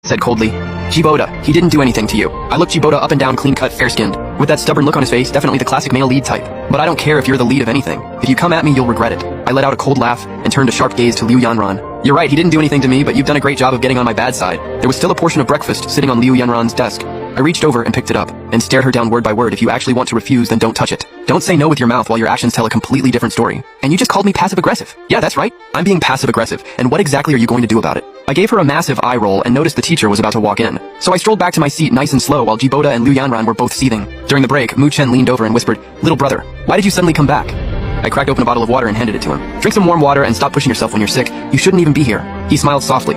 said coldly. Jiboda, he didn't do anything to you. I looked Jiboda up and down, clean-cut, fair-skinned, with that stubborn look on his face, definitely the classic male lead type. But I don't care if you're the lead of anything. If you come at me, you'll regret it. I let out a cold laugh and turned a sharp gaze to Liu Yanran. You're right, he didn't do anything to me, but you've done a great job of getting on my bad side. There was still a portion of breakfast sitting on Liu Yanran's desk. I reached over and picked it up, and stared her down word by word. If you actually want to refuse, then don't touch it. Don't say no with your mouth while your actions tell a completely different story. And you just called me passive-aggressive. Yeah, that's right. I'm being passive-aggressive, and what exactly are you going to do about it? I gave her a massive eye roll and noticed the teacher was about to walk in. So I strolled back to my seat nice and slow while Jiboda and Liu Yanran were both seething. During the break, Mu Chen leaned over and whispered, "Little brother, why did you suddenly come back?" I cracked open a bottle of water and handed it to him. "Drink some warm water and stop pushing yourself when you're sick. You shouldn't even be here." He smiled softly.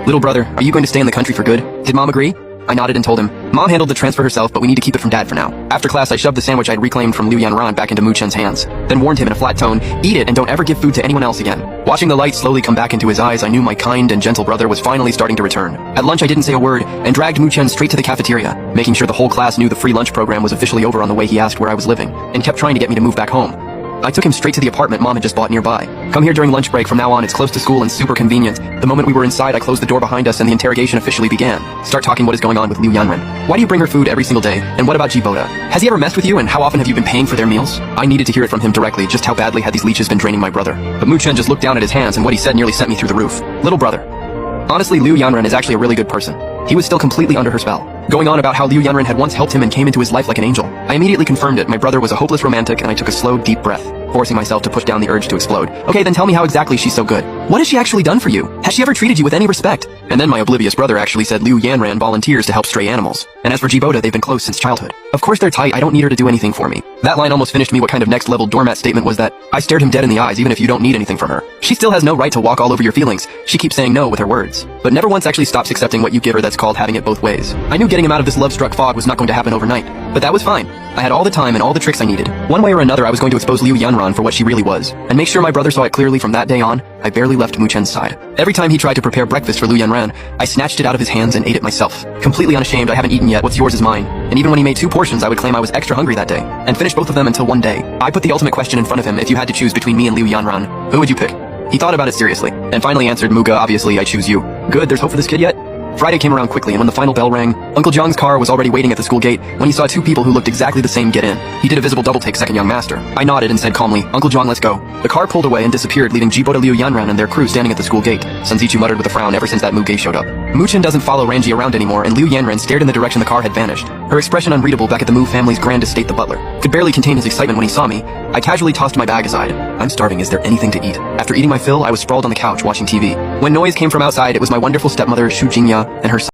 "Little brother, are you going to stay in the country for good? Did Mom agree?" I nodded and told him, "Mom handled the transfer herself, but we need to keep it from Dad for now." After class, I shoved the sandwich I'd reclaimed from Liu Yanran back into Mu Chen's hands, then warned him in a flat tone, "Eat it and don't ever give food to anyone else again." Watching the light slowly come back into his eyes, I knew my kind and gentle brother was finally starting to return. At lunch, I didn't say a word and dragged Mu Chen straight to the cafeteria, making sure the whole class knew the free lunch program was officially over on the way he asked where I was living, and kept trying to get me to move back home. I took him straight to the apartment Mom had just bought nearby. "Come here during lunch break from now on, it's close to school and super convenient." The moment we were inside, I closed the door behind us and the interrogation officially began. "Start talking what is going on with Liu Yanran. Why do you bring her food every single day? And what about Jiboda? Has he ever messed with you, and how often have you been paying for their meals?" I needed to hear it from him directly, just how badly had these leeches been draining my brother. But Mu Chen just looked down at his hands, and what he said nearly sent me through the roof. "Little brother. Honestly, Liu Yanran is actually a really good person." He was still completely under her spell, going on about how Liu Yanran had once helped him and came into his life like an angel. I immediately confirmed it. My brother was a hopeless romantic, and I took a slow, deep breath, forcing myself to push down the urge to explode. "Okay, then tell me how exactly she's so good. What has she actually done for you? Has she ever treated you with any respect?" And then my oblivious brother actually said Liu Yanran volunteers to help stray animals. And as for Jiboda, they've been close since childhood. Of course they're tight, I don't need her to do anything for me. That line almost finished me. What kind of next-level doormat statement was that? I stared him dead in the eyes. Even if you don't need anything from her, she still has no right to walk all over your feelings. She keeps saying no with her words, but never once actually stops accepting what you give her. That's called having it both ways. I knew getting him out of this love-struck fog was not going to happen overnight, but that was fine. I had all the time and all the tricks I needed. One way or another, I was going to expose Liu Yanran for what she really was, and make sure my brother saw it clearly. From that day on, I barely left Mu Chen's side. Every time he tried to prepare breakfast for Liu Yanran, I snatched it out of his hands and ate it myself. Completely unashamed, I haven't eaten yet. What's yours is mine. And even when he made 2 portions, I would claim I was extra hungry that day, and finish both of them until one day, I put the ultimate question in front of him. If you had to choose between me and Liu Yanran, who would you pick? He thought about it seriously, and finally answered, "Muga, obviously I choose you." "Good, there's hope for this kid yet?" Friday came around quickly, and when the final bell rang, Uncle Zhang's car was already waiting at the school gate when he saw 2 people who looked exactly the same get in. He did a visible double-take, second young master. I nodded and said calmly, "Uncle Zhang, let's go." The car pulled away and disappeared, leaving Jiboda, Liu Yanran, and their crew standing at the school gate. Sun Zichu muttered with a frown. Ever since that Muge showed up, Mu Chen doesn't follow Ranji around anymore, and Liu Yanran stared in the direction the car had vanished, her expression unreadable back at the Mu family's grand estate. The butler could barely contain his excitement when he saw me. I casually tossed my bag aside. "I'm starving, is there anything to eat?" After eating my fill, I was sprawled on the couch watching TV. When noise came from outside, it was my wonderful stepmother, Shu Jingya, and her son.